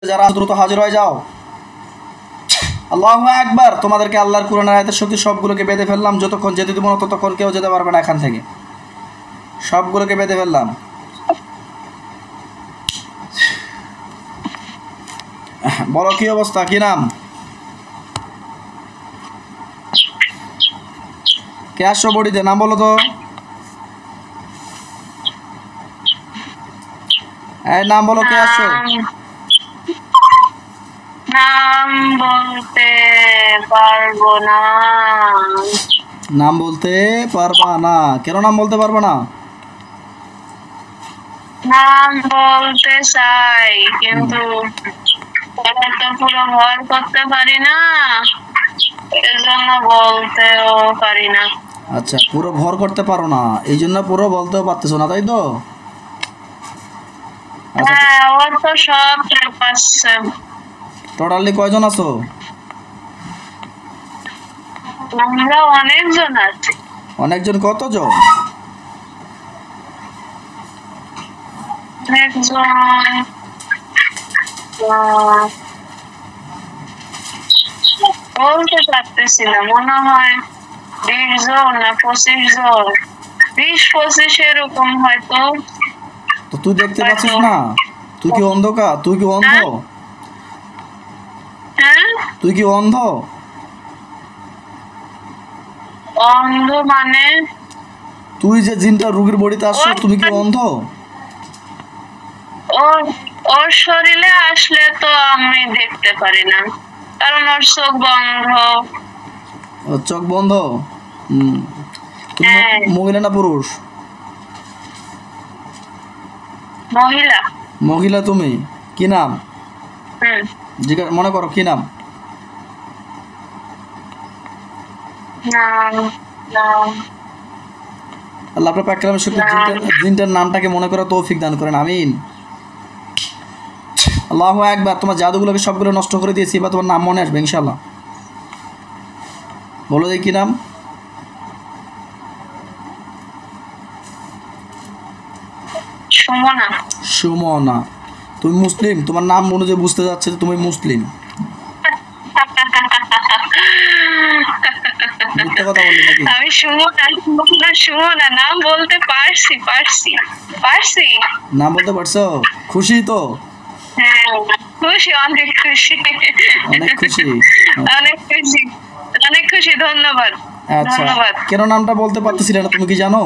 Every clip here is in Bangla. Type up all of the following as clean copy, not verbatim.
যারা দ্রুত হাজির হয়ে যাও। আল্লাহু আকবার। তোমাদেরকে আল্লাহর কোরআনের আয়াতের শক্তি সবগুলোকে বেঁধে ফেললাম। যতক্ষণ যেতে দিব না ততক্ষণ কেউ যেতে পারবে না এখান থেকে। সবগুলোকে বেঁধে ফেললাম। বলো কি অবস্থা, কি নাম, কে আসছো বডিতে? নাম বলো তো। এই নাম বলো, কে আসছো? নাম বলতে পারবো না। নাম বলতে পারবা না? কেন নাম বলতে পারবা না? নাম বলতে চাই কিন্তু তো পুরো ভর করতে পারি না, এজন্য বলতেও পারি না। আচ্ছা, পুরো ভর করতে পারো না, এই জন্য পুরো বলতেও পারতেছো না, তাই তো? আচ্ছা, হ্যাঁ, ওর তো সব ট্রিপ আসছে। টোটালি কয়জন আছো? আমরা অনেকজন আছি। অনেকজন? কতজন? অনেকজন বলতে পারতেছি না, মনে হয় 20 জন না 25 জন, 20-25 এরকম হয়তো। তো তুই দেখতে পাচ্ছিস না? তুই কি অন্ধকার? তুই কি অন্ধ? হ্যাঁ, তুই কি অন্ধ? অন্ধ মানে? তুই যে জিনটা রুগীর বডিতে আসছো, তুমি কি অন্ধ? ওর ওর শরীরে আসলে তো আমি দেখতে পারি না, কারণ ওর চোখ বন্ধ। ওর চোখ বন্ধ? তুমি হ্যাঁ, মহিলা না পুরুষ? মহিলা। মহিলা তুমি? কি নাম? হুম, জিজ্ঞাসা মনে করো, কি নাম? নাম নাম আল্লাহ আপনার পাক কালামের শক্তি জিনটার নামটাকে মনে করা তৌফিক দান করেন, আমিন। আল্লাহু আকবার। তোমার জাদুগুলোকে সবগুলো নষ্ট করে দিয়েছি, বা তোমার নাম মনে আসবে ইনশাআল্লাহ। বলো দেখি কি নাম? সুমনা। সুমনা। তুমি মুসলিম? তোমার নাম অনুযায়ী বুঝতে যাচ্ছে যে তুমি মুসলিম। মিথ্যা কথা বললে নাকি? আমি সুমনা নাম বলতে পারছি। নাম বলতে পারছো? খুশি তো? হ্যাঁ, খুশি, অনেক খুশি। অনেক খুশি। অনেক খুশি, অনেক খুশি। ধন্যবাদ, আচ্ছা, ধন্যবাদ। কেন নামটা বলতে পারতেছিলে না, তুমি কি জানো?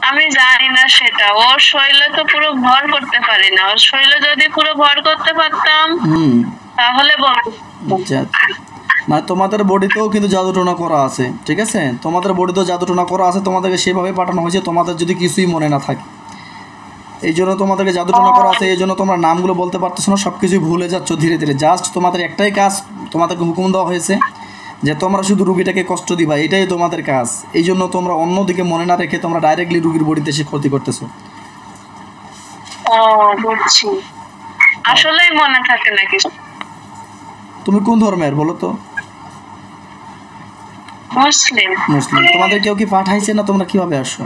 আমি জানি না সেটা। ওর শরীরে তো পুরো ভর করতে পারি না, ওর শরীরে যদি পুরো ভর করতে পারতাম তাহলে আচ্ছা, মানে তোমাদের বডিতেও কিন্তু জাদুটোনা করা আছে, ঠিক আছে? তোমাদের বডিতেও জাদুটোনা করা আছে, তোমাদেরকে সেভাবে পাঠানো হয়েছে, তোমাদের যদি কিছুই মনে না থাকে, এই জন্য তোমাদেরকে জাদুটোনা করা আছে, এই জন্য তোমরা নামগুলো বলতে পারতেছো না, সব কিছুই ভুলে যাচ্ছ ধীরে ধীরে। জাস্ট তোমাদের একটাই কাজ, তোমাদেরকে হুকুম দেওয়া হয়েছে যে তোমরা শুধু রুগীটাকে কষ্ট দিবা, এটাই তোমাদের কাজ। এই জন্য তোমরা অন্যদিকে মনে না রেখে তোমরা ডাইরেক্টলি রুগীর বডিতে এসে ক্ষতি করতেছো। ও, বুঝছি। আসলেই মনে থাকে নাকি? তুমি কোন ধর্মের বলো তো? মুসলিম। মুসলিম। তোমাদের কেউ কি পাঠাইছে না তোমরা কিভাবে আসো?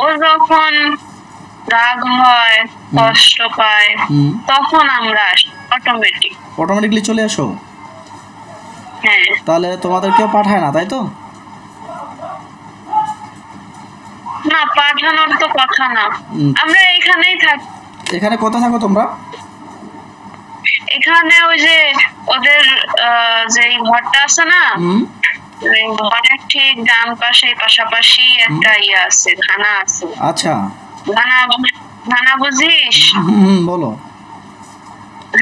ও যখন রাগ হয়, কষ্ট পায়, তখন আমরা আসি অটোমেটিকলি চলে আসো? হ্যাঁ। তাহলে তোমাদের কেউ পাঠায় না, তাই তো? না, পাঠানোর তো কথা না, আমরা এখানেই থাকি। এখানে কোথায় থাকো তোমরা? এখানে ওই যে ওদের যে ঘরটা আছে না, ঘরের ঠিক ডান পাশে পাশাপাশি একটা ইয়ে আছে, থানা আছে। আচ্ছা, ঘানা বুঝিস? বলো।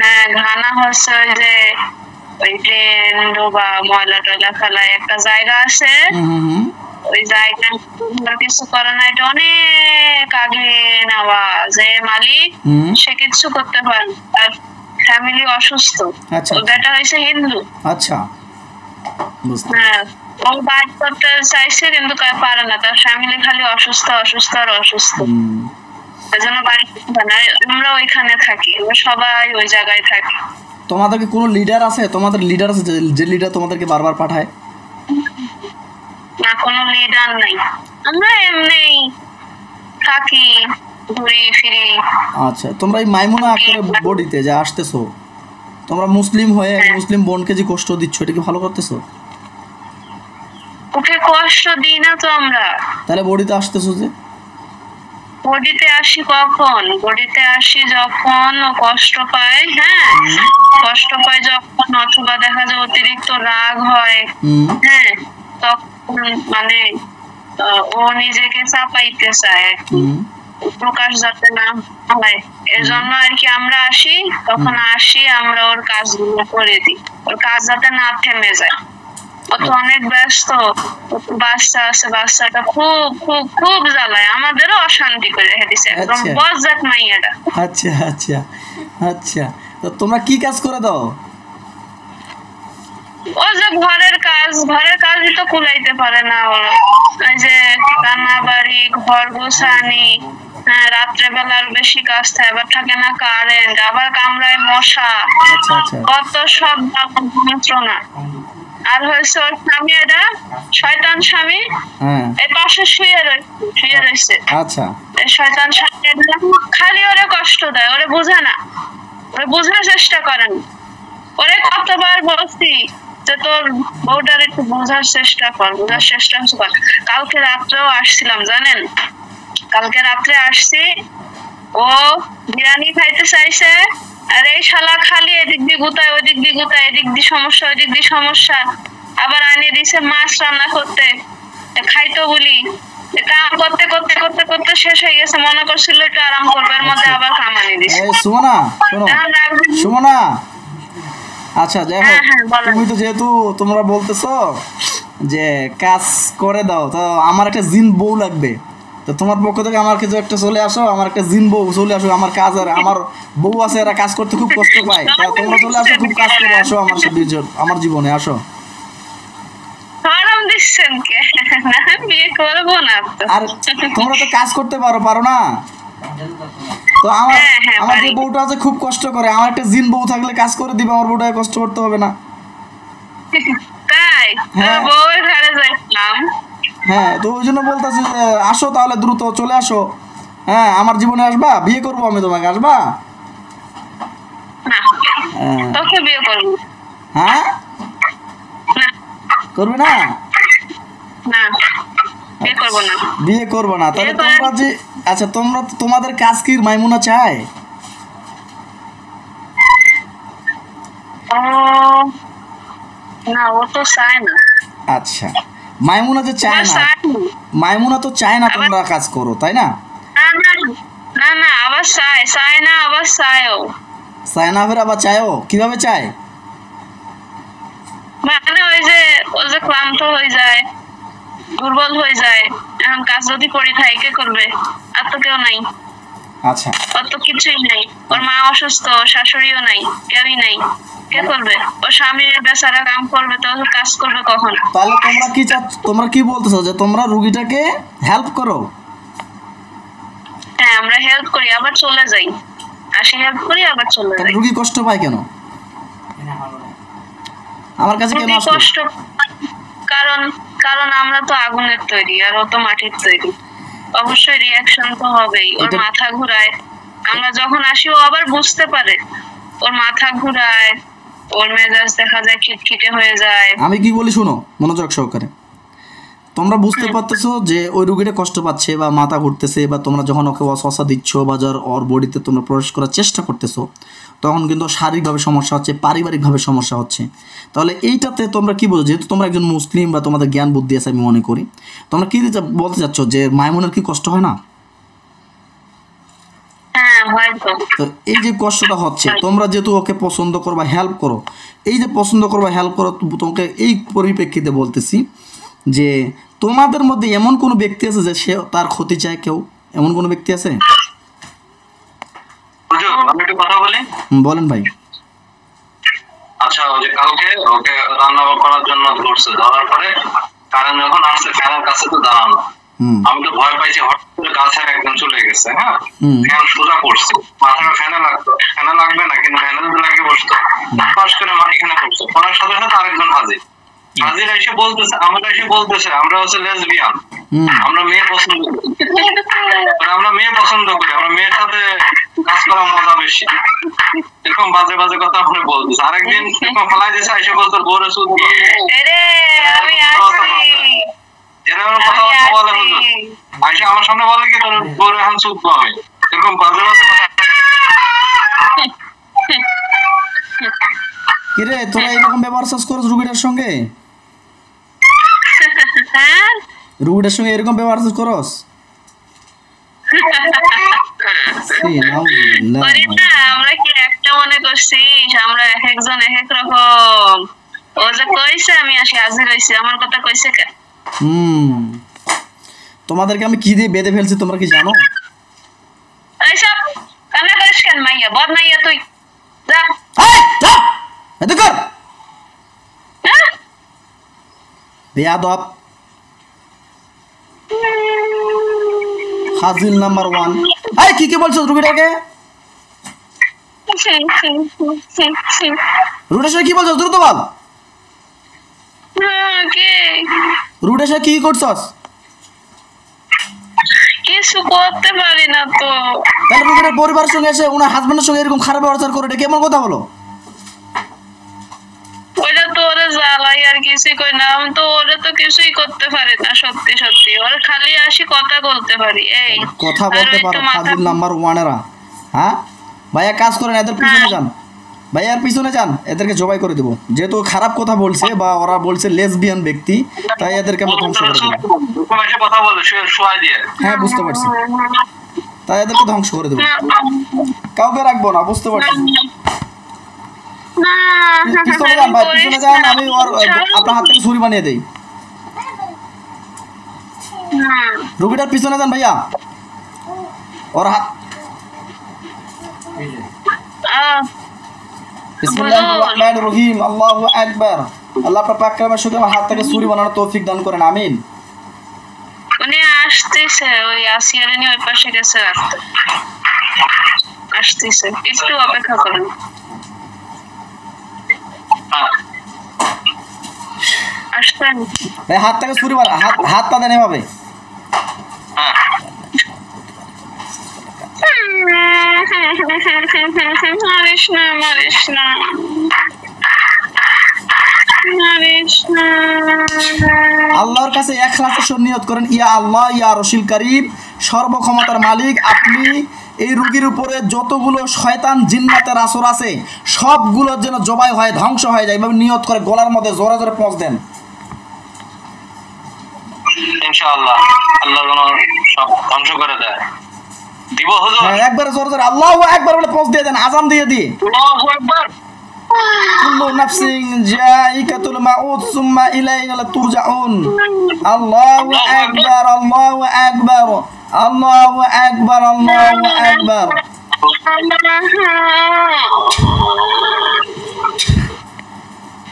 হ্যাঁ, ঘানা হচ্ছে ওই যে ওই ট্রেন বা ময়লা টয়লা ফেলায় একটা জায়গা আছে। ওই জায়গায় কিছু করে না, এটা অনেক আগে নেওয়া, যে মালিক সে কিছু করতে পারে, আর ফ্যামিলি অসুস্থ। ওটা হয়েছে হিন্দু। আচ্ছা, হ্যাঁ, ও বাদ করতে চাইছে কিন্তু পারে না, তার ফ্যামিলি খালি অসুস্থ অসুস্থ আর অসুস্থ, এজন্য বাড়ি না। আমরা ওইখানে থাকি, আমরা সবাই ওই জায়গায় থাকি। তোমাদের কি কোনো লিডার আছে? তোমাদের লিডার আছে যে লিডার তোমাদেরকে বারবার পাঠায়? না, কোনো লিডার নাই। আমরা এমনি থাকি, ঘুরি ফিরি। আচ্ছা, তোমরা এই মাইমুনা আক্তারের বডিতে যে আসতেছো, তোমরা মুসলিম হয়ে মুসলিম বোনকে যে কষ্ট দিচ্ছ, এটা কি ভালো করতেছো? ওকে কষ্ট দিই না তো আমরা। তাহলে বডিতে আসতেছো যে? বডিতে আসি কখন? বডিতে আসি যখন ও কষ্ট পায়। হ্যাঁ, কষ্ট পায় যখন, অথবা দেখা যায় অতিরিক্ত রাগ হয়। হ্যাঁ, তখন মানে ও নিজেকে চাপাইতে চায়, প্রকাশ যাতে না হয়, এর জন্য আর কি আমরা আসি। তখন আসি, আমরা ওর কাজগুলো করে দিই, ওর কাজ যাতে না থেমে যায়। ও তো অনেক ব্যস্ত, বাচ্চা আছে, বাচ্চাটা খুব খুব খুব জ্বালায়, আমাদেরও অশান্তি করে রেখে দিছে একদম বজ্জাত মাইয়াটা। আচ্ছা আচ্ছা আচ্ছা, তো তোমরা কি কাজ করে দাও? ও যে ঘরের কাজই তো কুলাইতে পারে না ওর। ওই যে রান্না বাড়ি, ঘর গোছানি, রাত্রে বেলার বেশি কাজ থাকে, আবার থাকে না কারেন্ট, আবার কামড়ায় মশা, কত সব যন্ত্রণা। আর হয়েছে ওর স্বামী, এটা শয়তান স্বামী, এই পাশে শুয়ে রয়েছে। আচ্ছা, এই শয়তান স্বামী খালি ওরে কষ্ট দেয়, ওরে বোঝে না, ওরে বোঝার চেষ্টা করেন। ওরে কতবার বলছি যে তোর বউটার একটু বোঝার চেষ্টা কর। কালকে রাত্রেও আসছিলাম, জানেন, কালকে রাত্রে আসছি, ও বিরিয়ানি খাইতে চাইছে, আর এই শালা খালি এদিক দিয়ে গুতায়, ওইদিক দিয়ে গুতায়, এদিক দিয়ে সমস্যা, ওইদিক দিয়ে সমস্যা। আবার আনিয়ে দিছে মাছ রান্না করতে, খাইতো বলি, কাম করতে করতে করতে করতে শেষ হয়ে গেছে, মনে করছিল একটু আরাম করবে, এর মধ্যে আবার কাম আনিয়ে দিছে। সুমনা, আচ্ছা যাই হোক, তুমি তো যেহেতু তোমরা বলতেছো যে কাজ করে দাও, তো আমার একটা জিন বউ লাগবে, তো তোমার পক্ষ থেকে আমার কিছু একটা চলে আসো, আমার একটা জিন বউ চলে আসো, আমার কাজ, আর আমার বউ আছে, এরা কাজ করতে খুব কষ্ট পায়, তা তোমরা চলে আসো, খুব কাজ করে আসো আমার সাথে, আমার জীবনে আসো। আর তোমরা তো কাজ করতে পারো না, তো আমার যে বউটা আছে খুব কষ্ট করে, আমার একটা জিন বউ থাকলে কাজ করে দিবে, আমার বউটাকে কষ্ট করতে হবে না। হ্যাঁ, তো ওই জন্য বলতেছি যে আসো তাহলে, দ্রুত চলে আসো। হ্যাঁ, আমার জীবনে আসবা, বিয়ে করবো আমি তোমাকে, আসবা? হ্যাঁ, করবে না? বিয়ে করবো না, তাহলে তোমরা যে, আচ্ছা তোমাদের কাজ কি মাইমুনা চায়? না, ও তো চায় না। আচ্ছা, মাইমুনা যে চায় না, মাইমুনা তো চায় না তোমরা কাজ করো, তাই না? না না, আবার চায় না, আবার চায়ও। চায় না, আবার চায়ও, কিভাবে চায়? মানে ওই যে ও যে ক্লান্ত হয়ে যায়, দুর্বল হয়ে যায়, এখন কাজ যদি করে খাই কে করবে? আর তো কেউ নাই। আচ্ছা, ওর তো কিছুই নাই, ওর মা অসুস্থ, শাশুড়িও নাই, কেউই নাই, কে করবে? ওর স্বামীর বেচারা কাম করবে, তো কাজ করবে কখন? তাহলে তোমরা কি বলতেছো যে তোমরা রুগীটাকে হেল্প করো? হ্যাঁ, আমরা হেল্প করি, আবার চলে যাই, আসি হেল্প করি, আবার চলে যাই। রুগী কষ্ট পায় কেন? আমার কাছে কেন আসলো? কষ্ট কারণ আমরা তো আগুনের তৈরি, আর ও তো মাটির তৈরি, অবশ্যই রিয়াকশন তো হবেই। ওর মাথা ঘুরায়, আমরা যখন আসি ও আবার বুঝতে পারে, ওর মাথা ঘুরায়, ওর মেজাজ দেখা যায় খিটখিটে হয়ে যায়। আমি কি বলি শুনো মনোযোগ সহকারে, তোমরা বুঝতে পারতেছো যে ওই রুগীটা কষ্ট পাচ্ছে বা মাথা ঘুরতেছে, বা তোমরা যখন ওকে ওয়াসওয়াসা দিচ্ছ বা ওর বডিতে তোমরা প্রবেশ করার চেষ্টা করতেছো, তখন কিন্তু শারীরিকভাবে সমস্যা হচ্ছে, পারিবারিকভাবে সমস্যা হচ্ছে। তাহলে এইটাতে তোমরা কি বলছো, যেহেতু তোমরা একজন মুসলিম বা তোমাদের জ্ঞান বুদ্ধি আছে আমি মনে করি, তোমরা কি বলতে চাচ্ছ যে মাইমুনের কি কষ্ট হয় না? তো এই যে কষ্টটা হচ্ছে, তোমরা যেহেতু ওকে পছন্দ করো বা হেল্প করো, এই যে পছন্দ করো বা হেল্প করো, তোমাকে এই পরিপ্রেক্ষিতে বলতেছি যে তোমাদের মধ্যে এমন কোনো ব্যক্তি আছে যে সে তার ক্ষতি চায়? কেউ এমন কোনো ব্যক্তি আছে? আমি একটু কথা বলি। বলেন ভাই। আচ্ছা, ওই যে কালকে ওকে রান্না করার জন্য ধরছে, ধরার পরে কারণ যখন আসছে ফ্যানের কাছে তো দাঁড়ানো, আমি তো ভয় পাইছি, হঠাৎ করে গা ছাড়া একদম চলে গেছে। হ্যাঁ, ফ্যান সোজা করছে, মাথাটা ফ্যানে লাগবে না, কিন্তু ফ্যানে যদি লাগিয়ে বসতো, পাশ করে এখানে পড়ছে, পড়ার সাথে সাথে আরেকজন হাজির। হাজির এসে বলতেছে, আমরা হচ্ছে লেসবিয়ান, আমরা মেয়ে পছন্দ করি, আমরা মেয়ের সাথে কাজ করা মজা বেশি, এরকম বাজে বাজে কথা আমরা বলতেছে। আরেকদিন এরকম ফেলাই দিয়েছে, এসে বলতো বোরে সুদ দিয়ে এরকম কথাবার্তা বলে হুজুর। আইসা আমার সামনে বলে কি তোর বোরে এখন সুদ পাবে, এরকম বাজে বাজে কথা। কিরে তোরা এরকম ব্যবহার করছ রুগীটার সঙ্গে? রুগীটার সঙ্গে এরকম ব্যবহার করস? আমরা কি একটা মনে করছি? আমরা এক একজন এক এক রকম। ও যে কইছে আমি আসি হাজির হইছি, আমার কথা কইছে কেন? তোমাদেরকে আমি কি দিয়ে বেঁধে ফেলছি তোমরা কি জানো? এইসব কান্না করিস কেন মাইয়া? বদ মাইয়া তুই যা। এত কর বেয়াদব হাজিল নাম্বার 1। এই কি বলছো রুগীটাকে? রুগীটার কি বলছো দ্রুত বল। রুগীটার কি করছস? কিছু করতে পারি না তো। তাহলে রুগীটার পরিবারের সঙ্গে এসে ওনার হাজবেন্ডের সঙ্গে এরকম খারাপ ব্যবহার করে, এটা কেমন কথা হলো? ওইটা তো ওরা জ্বালাই আর কিছুই কই না, আমি তো ওরা তো কিছুই করতে পারি না। সত্যি সত্যি ওরা খালি আসি কথা বলতে পারি। এই কথা বলতে পারো ফাজিল নাম্বার 1 এরা। হ্যাঁ ভাইয়া কাজ করেন, এদের পিছনে যান, ভাইয়ার পিছনে যান, এদেরকে জবাই করে দেবো। যেহেতু খারাপ কথা বলছে বা ওরা বলছে লেসবিয়ান ব্যক্তি, তাই এদেরকে আমরা ধ্বংস করে দেবো। হ্যাঁ বুঝতে পারছি, তাই এদেরকে ধ্বংস করে দেবো, কাউকে রাখবো না, বুঝতে পারছি। পিছনে যান ভাই, পিছনে যান, আমি আপনার হাত থেকে ছুরি বানিয়ে দেই। রুগীটার পিছনে যান ভাইয়া, ওর হাত। বিসমিল্লাহির রহমানির রহিম, আল্লাহু আকবার। আল্লাহ আপনার পাক কালামের সাথে আমার হাত থেকে ছুরি বানানোর তৌফিক দান করেন, আমিন। উনি আসতেছে, ওই আসিয়ারে নিয়ে ওই পাশে গেছে রাখতে, আসতেছে, একটু অপেক্ষা করুন। আসতেন ভাই হাত থেকে ছুরি বানা, হাতটা দেন এভাবে। মারিস না, মারিস না, মারিস না। আল্লাহর কাছে ইখলাসের সহিত নিয়ত করেন, ইয়া আল্লাহ ইয়া রশিল কারীম, সর্বক্ষমতার মালিক আপনি এই রোগীর উপরে যতগুলো শয়তান জিন্নাতের আসর আছে সবগুলো যেন জবাই হয়, ধ্বংস হয়ে যায়, এভাবে নিয়ত করে গলার মধ্যে জোরে জোরে পৌঁছ দেন। ইনশাআল্লাহ আল্লাহ যেন সব ধ্বংস করে দেয়। দিব হুজুর? হ্যাঁ একবার জোরে জোরে আল্লাহু আকবার বলে পৌঁছ দিয়ে দেন, আযান দিয়ে দিয়ে। আল্লাহু আকবার। কুল্লু নাফসিন যায়িকাতুল মাউত সুম্মা ইলাইনা তুরজাউন। আল্লাহু আকবার, আল্লাহু আকবার, আল্লাহু আকবার, আল্লাহু আকবার।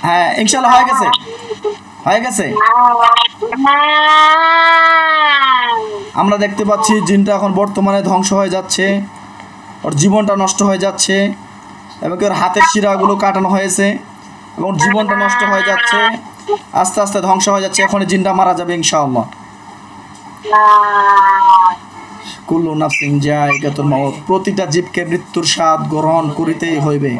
হ্যাঁ ইনশাআল্লাহ হয়ে গেছে, হয়ে গেছে। আমরা দেখতে পাচ্ছি জিনটা এখন বর্তমানে ধ্বংস হয়ে যাচ্ছে, ওর জীবনটা নষ্ট হয়ে যাচ্ছে, এবং ওর হাতের শিরাগুলো কাটানো হয়েছে এবং জীবনটা নষ্ট হয়ে যাচ্ছে, আস্তে আস্তে ধ্বংস হয়ে যাচ্ছে। এখন জিনটা মারা যাবে ইনশাআল্লাহ। কুল্লু নাফসিন যায়িকাতুল মাউত, প্রতিটা জীবকে মৃত্যুর স্বাদ গ্রহণ করিতেই হইবে।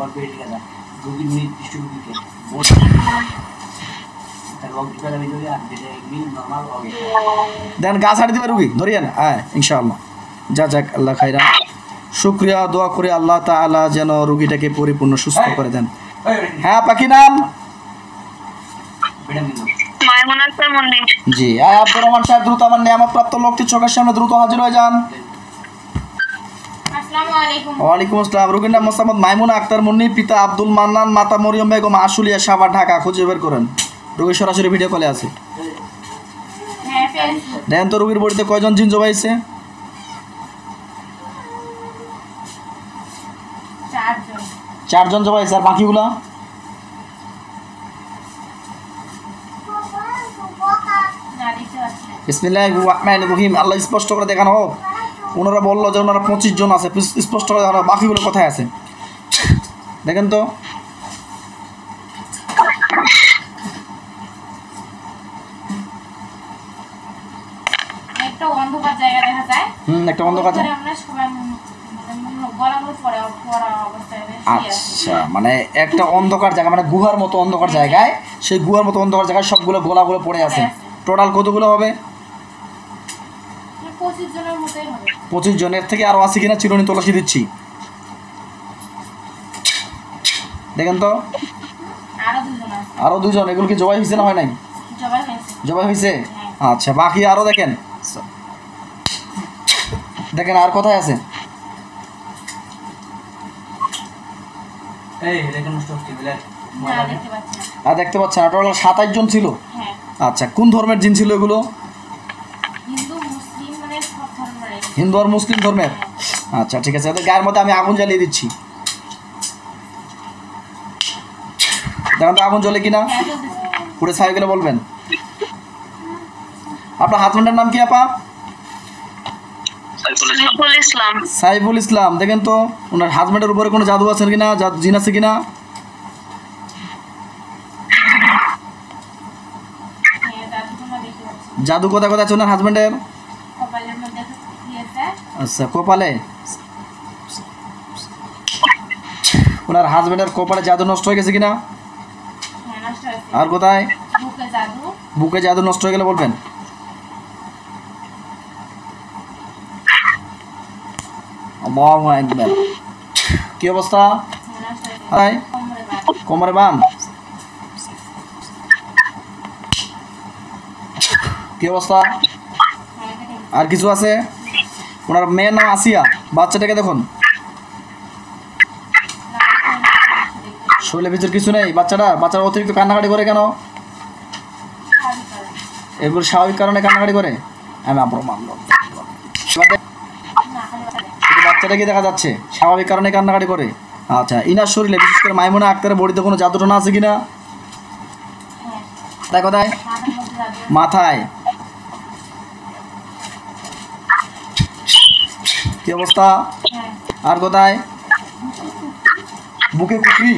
দেন গা ছাড়ি দিবে রুগী, ধরিয়েন। হ্যাঁ ইনশাআল্লাহ, যা যাক আল্লাহ খাইরা। শুকরিয়া, দোয়া করে আল্লাহ তাআলা যেন রুগীটাকে পরিপূর্ণ সুস্থ করে দেন। হ্যাঁ পাখি নাম? মাইমুনা আক্তার মন্ডি। জি, আব্দুর রহমান সাহেব দ্রুত আমার নিয়ামতপ্রাপ্ত লোকটি চোখের সামনে দ্রুত হাজির হয়ে যান। ওয়ালাইকুম আসসালাম। রোগীর নাম মোসাম্মদ মাইমুনা আক্তার মুন্নি, পিতা আব্দুল মান্নান, মাতা মরিয়ম বেগম, আশুলিয়া, সাভার, ঢাকা। খুঁজে বের করেন, রোগী সরাসরি ভিডিও কলে আছে। দেখেন তো রোগীর বডিতে কয়জন জিন জবাইছে? 4 জন জবাইছে, আর বাকিগুলা? বিসমিল্লাহির রহমানির রহিম। আল্লাহ স্পষ্ট করে দেখানো হোক। ওনারা বললো যে ওনারা 25 জন আছে, স্পষ্ট করে দেখানো, বাকিগুলো কোথায় আছে দেখেন তো। জায়গা দেখা যায় একটা অন্ধকার ওইখানে আমরা সবাই গলাগুলো পড়া অবস্থায় শুয়ে আছি। আচ্ছা মানে একটা অন্ধকার জায়গা মানে গুহার মতো অন্ধকার জায়গায়, সেই গুহার মতো অন্ধকার জায়গায় সবগুলো গোলাগুলো পড়ে আছে। টোটাল কতগুলো হবে? 25 জনের মতোই হবে। 25 জনের থেকে আরো আছে কিনা চিরুনি তল্লাশি দিচ্ছি, দেখেন তো। আরো 2 জন আছে। আরো 2 জন, এগুলো কি জবাই হয়েছে না হয় নাই? জবাই হয়েছে। জবাই হয়েছে। আচ্ছা বাকি আরো দেখেন, দেখেন আর কোথায় আছে? না দেখতে পাচ্ছি না। আর দেখতে পাচ্ছেন না। টোটাল 27 জন ছিল। হ্যাঁ আচ্ছা কোন ধর্মের জিন ছিল এগুলো? হিন্দু মুসলিম মানে সব ধর্মের। হিন্দু আর মুসলিম ধর্মের। আচ্ছা ঠিক আছে, এদের গায়ের মধ্যে আমি আগুন জ্বালিয়ে দিচ্ছি, দেখেন তো আগুন জ্বলে কিনা। হ্যাঁ জ্বলতেছে। পুরো ছাই গেলে বলবেন। আপনার হাজবেন্ডের নাম কি আপা? সাইফুল ইসলাম। সাইফুল ইসলাম। দেখেন তো ওনার হাজবেন্ডের উপরে কোনো জাদু আছে কিনা, জিন আছে কিনা? হ্যাঁ দাদু তোমরা দেখতে পাচ্ছি। জাদু কোথায় কোথায় আছে ওনার হাজবেন্ডের? কপালের মধ্যে কি আছে? আচ্ছা কপালে, ওনার হাজবেন্ডের কপালে জাদু নষ্ট হয়ে গেছে কিনা? হ্যাঁ নষ্ট হয়েছে। আর কোথায়? বুকে জাদু। বুকে জাদু নষ্ট হয়ে গেলে বলবেন। আল্লাহু আকবার। কি অবস্থা? হ্যাঁ নষ্ট হয়েছে। হাই কোমরে বাদ। কোমরে বান। কি অবস্থা? হ্যাঁ এটা ঠিক। আর কিছু আছে? ওনার মেয়ের নাম আসিয়া। বাচ্চাটাকে দেখুন, শরীরের ভিতর কিছু নেই। বাচ্চারা অতিরিক্ত কান্নাকাটি করে কেন? এগুলো স্বাভাবিক কারণে কান্নাকাটি করে? আমি আপনার মানল। বাচ্চাটা কি দেখা যাচ্ছে স্বাভাবিক কারণে কান্নাকাটি করে? আচ্ছা ইনার শরীরে বিশেষ করে মাইমুনা আক্তারের বডিতে কোনো জাদু টোনা আছে কিনা? কোথায় কোথায়? মাথায়। কি অবস্থা? আর কোথায়? বুকে কুকরি।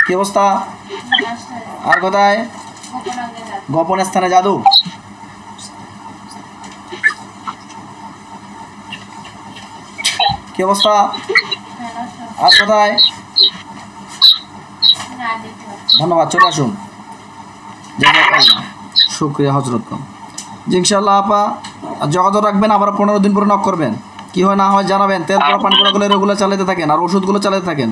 কি অবস্থা? আর কোথায়? গোপন স্থানে জাদু। কি অবস্থা? আর কোথায়? ধন্যবাদ, চলে আসুন। শুক্রিয়া হজরত। জি ইনশাল্লাহ আপা যোগাযোগ রাখবেন, আবার 15 দিন পরে নক করবেন। কি হয় না হয় জানাবেন। তেল পড়া পানি পড়া গুলো রেগুলার চালাতে থাকেন আর ওষুধগুলো চালাতে থাকেন।